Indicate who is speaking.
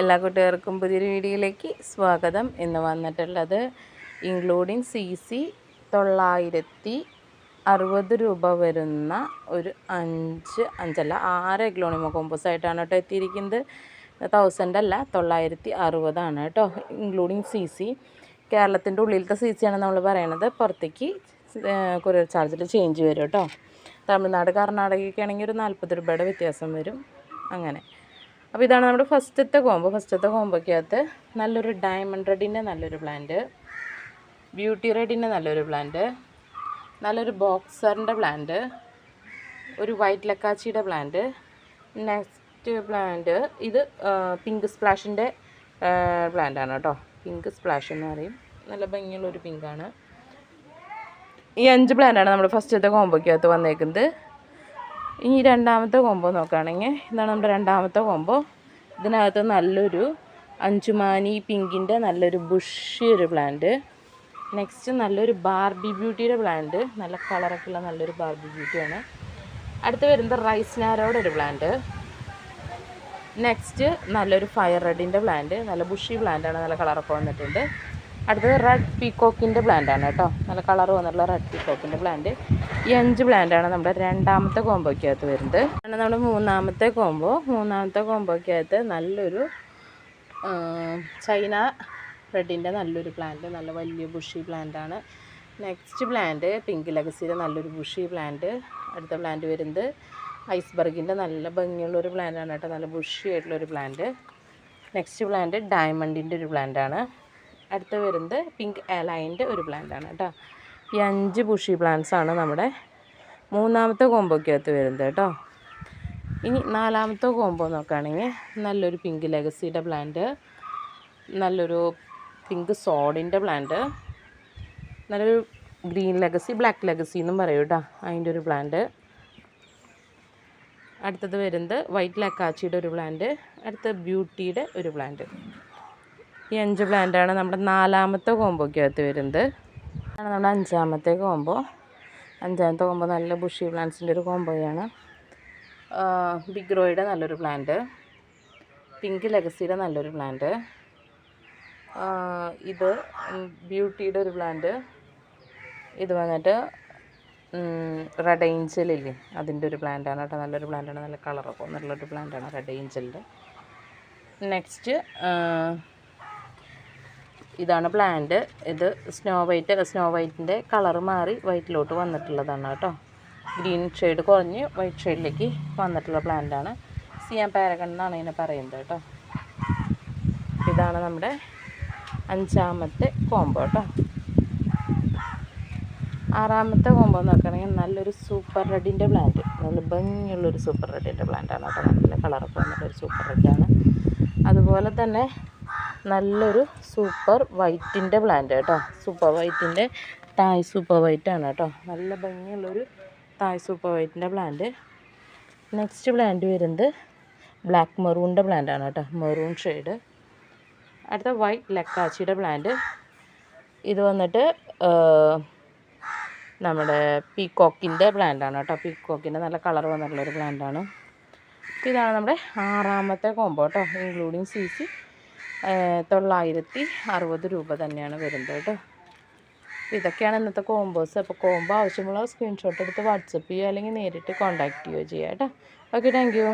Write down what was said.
Speaker 1: എല്ലാ കൂട്ടുകാർക്കും പുതിയൊരു വീഡിയോയിലേക്ക് സ്വാഗതം. ഇന്ന് വന്നിട്ടുള്ളത് ഇൻക്ലൂഡിങ് CC 960 രൂപ വരുന്ന ഒരു 6 എഗ്ലോണിമ കോമ്പോസായിട്ടാണ് കേട്ടോ എത്തിയിരിക്കുന്നത്. 1000 അല്ല, 960 ആണ് കേട്ടോ, ഇൻക്ലൂഡിങ് CC. കേരളത്തിൻ്റെ ഉള്ളിലത്തെ CC ആണ് നമ്മൾ പറയണത്. പുറത്തേക്ക് കൊറിയർ ചാർജിൽ ചേഞ്ച് വരും കേട്ടോ. തമിഴ്നാട് കർണാടകയ്ക്ക് ആണെങ്കിൽ ഒരു 40 രൂപയുടെ വ്യത്യാസം വരും. അങ്ങനെ അപ്പോൾ ഇതാണ് നമ്മുടെ ഫസ്റ്റത്തെ കോമ്പോയ്ക്കകത്ത് നല്ലൊരു ഡയമണ്ട് റെഡിൻ്റെ നല്ലൊരു പ്ലാന്റ്, ബ്യൂട്ടി റെഡിൻ്റെ നല്ലൊരു പ്ലാന്റ്, നല്ലൊരു ബോക്സറിൻ്റെ പ്ലാന്റ്, ഒരു വൈറ്റ് ലക്കാച്ചിയുടെ പ്ലാന്റ്. നെക്സ്റ്റ് പ്ലാന്റ് ഇത് പിങ്ക് സ്പ്ലാഷിൻ്റെ പ്ലാന്റാണ് കേട്ടോ. പിങ്ക് സ്പ്ലാഷ് എന്ന് പറയും, നല്ല ഭംഗിയുള്ളൊരു പിങ്കാണ്. ഈ 5 പ്ലാന്റാണ് നമ്മുടെ ഫസ്റ്റത്തെ കോമ്പോയ്ക്കകത്ത് വന്നേക്കുന്നത്. ഈ രണ്ടാമത്തെ കോമ്പോ നോക്കുകയാണെങ്കിൽ ഇതാണ് നമ്മുടെ രണ്ടാമത്തെ കോമ്പോ. ഇതിനകത്ത് നല്ലൊരു അഞ്ചുമാനി പിങ്കിൻ്റെ നല്ലൊരു ബുഷി ഒരു പ്ലാന്റ്. നെക്സ്റ്റ് നല്ലൊരു ബാർബി ബ്യൂട്ടിയുടെ പ്ലാന്റ്, നല്ല കളറൊക്കെ ഉള്ള നല്ലൊരു ബാർബി ബ്യൂട്ടിയാണ്. അടുത്ത് വരുന്നത് റൈസ് നാരോയുടെ ഒരു പ്ലാന്റ്. നെക്സ്റ്റ് നല്ലൊരു ഫയർ റെഡിൻ്റെ പ്ലാന്റ്, നല്ല ബുഷി പ്ലാന്റാണ്, നല്ല കളറൊക്കെ വന്നിട്ടുണ്ട്. അടുത്തത് റെഡ് പീക്കോക്കിൻ്റെ പ്ലാന്റാണ് കേട്ടോ, നല്ല കളർ വന്നിട്ടുള്ള റെഡ് പീക്കോക്കിൻ്റെ പ്ലാന്റ്. ഈ 5 പ്ലാന്റാണ് നമ്മുടെ രണ്ടാമത്തെ കോമ്പോയ്ക്കകത്ത് വരുന്നത്. നമ്മുടെ മൂന്നാമത്തെ കോമ്പോയ്ക്കകത്ത് നല്ലൊരു ചൈന റെഡിൻ്റെ നല്ലൊരു പ്ലാന്റ്, നല്ല വലിയ ബുഷി പ്ലാന്റാണ്. നെക്സ്റ്റ് പ്ലാന്റ് പിങ്ക് ലെഗസിയുടെ നല്ലൊരു ബുഷി പ്ലാന്റ്. അടുത്ത പ്ലാന്റ് വരുന്നത് ഐസ്ബർഗിൻ്റെ നല്ല ഭംഗിയുള്ളൊരു പ്ലാന്റാണ് കേട്ടോ, നല്ല ബുഷി ആയിട്ടുള്ളൊരു പ്ലാന്റ്. നെക്സ്റ്റ് പ്ലാന്റ് ഡയമണ്ടിൻ്റെ ഒരു പ്ലാന്റാണ്. അടുത്ത് വരുന്നത് പിങ്ക് എലൈൻ്റെ ഒരു പ്ലാന്റാണ് കേട്ടോ. ഈ 5 ബുഷി പ്ലാന്റ്സാണ് നമ്മുടെ മൂന്നാമത്തെ കോമ്പോയ്ക്കകത്ത് വരുന്നത് കേട്ടോ. ഇനി നാലാമത്തെ കോമ്പോ നോക്കുകയാണെങ്കിൽ നല്ലൊരു പിങ്ക് ലെഗസിയുടെ പ്ലാന്റ്, നല്ലൊരു പിങ്ക് സോഡിൻ്റെ പ്ലാന്റ്, നല്ലൊരു ഗ്രീൻ ലെഗസി, ബ്ലാക്ക് ലെഗസി എന്നും പറയും കേട്ടോ, അതിൻ്റെ ഒരു പ്ലാന്റ്. അടുത്തത് വരുന്നത് വൈറ്റ് ലക്കാച്ചിയുടെ ഒരു പ്ലാന്റ്, അടുത്ത ബ്യൂട്ടിയുടെ ഒരു പ്ലാന്റ്. ഈ 5 പ്ലാന്റാണ് നമ്മുടെ നാലാമത്തെ കോമ്പോയ്ക്കകത്ത് വരുന്നത്. ആണ് നമ്മുടെ അഞ്ചാമത്തെ കോമ്പോ നല്ല ബുഷി പ്ലാന്റ്സിൻ്റെ ഒരു കോമ്പോയാണ്. ബിഗ് റോയുടെ നല്ലൊരു പ്ലാന്റ്, പിങ്ക് ലെഗസിയുടെ നല്ലൊരു പ്ലാന്റ്, ഇത് ബ്യൂട്ടിയുടെ ഒരു പ്ലാന്റ്. ഇത് വന്നിട്ട് റെഡ് ഏഞ്ചലില്ലേ അതിൻ്റെ ഒരു പ്ലാന്റാണ് കേട്ടോ, നല്ലൊരു പ്ലാന്റാണ്, നല്ല കളറൊക്കെ നല്ലൊരു പ്ലാന്റാണ് റെഡ് ഏഞ്ചലിൻ്റെ. നെക്സ്റ്റ് ഇതാണ് പ്ലാന്റ്. ഇത് സ്നോ വൈറ്റിൻ്റെ കളറ് മാറി വൈറ്റിലോട്ട് വന്നിട്ടുള്ളതാണ് കേട്ടോ. ഗ്രീൻ ഷെയ്ഡ് കുറഞ്ഞ് വൈറ്റ് ഷെയ്ഡിലേക്ക് വന്നിട്ടുള്ള പ്ലാന്റാണ്. സിയാം പാരഗൺ എന്നാണ് ഇതിനെ പറയുന്നത് കേട്ടോ. ഇതാണ് നമ്മുടെ 5ാമത്തെ കോമ്പോ കേട്ടോ. 6ാമത്തെ കോമ്പോ നോക്കുകയാണെങ്കിൽ നല്ലൊരു സൂപ്പർ റെഡിൻ്റെ പ്ലാന്റ്, നല്ല ഭംഗിയുള്ളൊരു സൂപ്പർ റെഡിൻ്റെ പ്ലാന്റാണ് കേട്ടോ, നല്ല കളറൊക്കെ വന്നിട്ടൊരു സൂപ്പർ റെഡാണ്. അതുപോലെ തന്നെ നല്ലൊരു സൂപ്പർ വൈറ്റിൻ്റെ പ്ലാന്റ് കേട്ടോ, സൂപ്പർ വൈറ്റിൻ്റെ തായ് സൂപ്പർ വൈറ്റാണ് കേട്ടോ, നല്ല ഭംഗിയുള്ളൊരു തായ് സൂപ്പർ വൈറ്റിൻ്റെ പ്ലാന്റ്. നെക്സ്റ്റ് പ്ലാന്റ് വരുന്നത് ബ്ലാക്ക് മെറൂണിൻ്റെ പ്ലാന്റാണ് കേട്ടോ, മെറൂൺ ഷെയ്ഡ്. അടുത്ത വൈറ്റ് ലക്കാച്ചിയുടെ പ്ലാന്റ്. ഇത് വന്നിട്ട് നമ്മുടെ പീക്കോക്കിൻ്റെ പ്ലാന്റാണ് കേട്ടോ, പീക്കോക്കിൻ്റെ നല്ല കളർ വന്നിട്ടുള്ളൊരു പ്ലാന്റാണ്. ഇതാണ് നമ്മുടെ 6ാമത്തെ കോമ്പോ കേട്ടോ, ഇൻക്ലൂഡിങ് CC 960 രൂപ തന്നെയാണ് വരുന്നത് കേട്ടോ. ഇതൊക്കെയാണ് ഇന്നത്തെ കോമ്പോസ്. അപ്പോൾ കോമ്പോ ആവശ്യമുള്ള സ്ക്രീൻഷോട്ട് എടുത്ത് വാട്സപ്പ് ചെയ്യുക അല്ലെങ്കിൽ നേരിട്ട് കോൺടാക്റ്റ് ചെയ്യുകയോ ചെയ്യാം കേട്ടോ. Okay, thank you.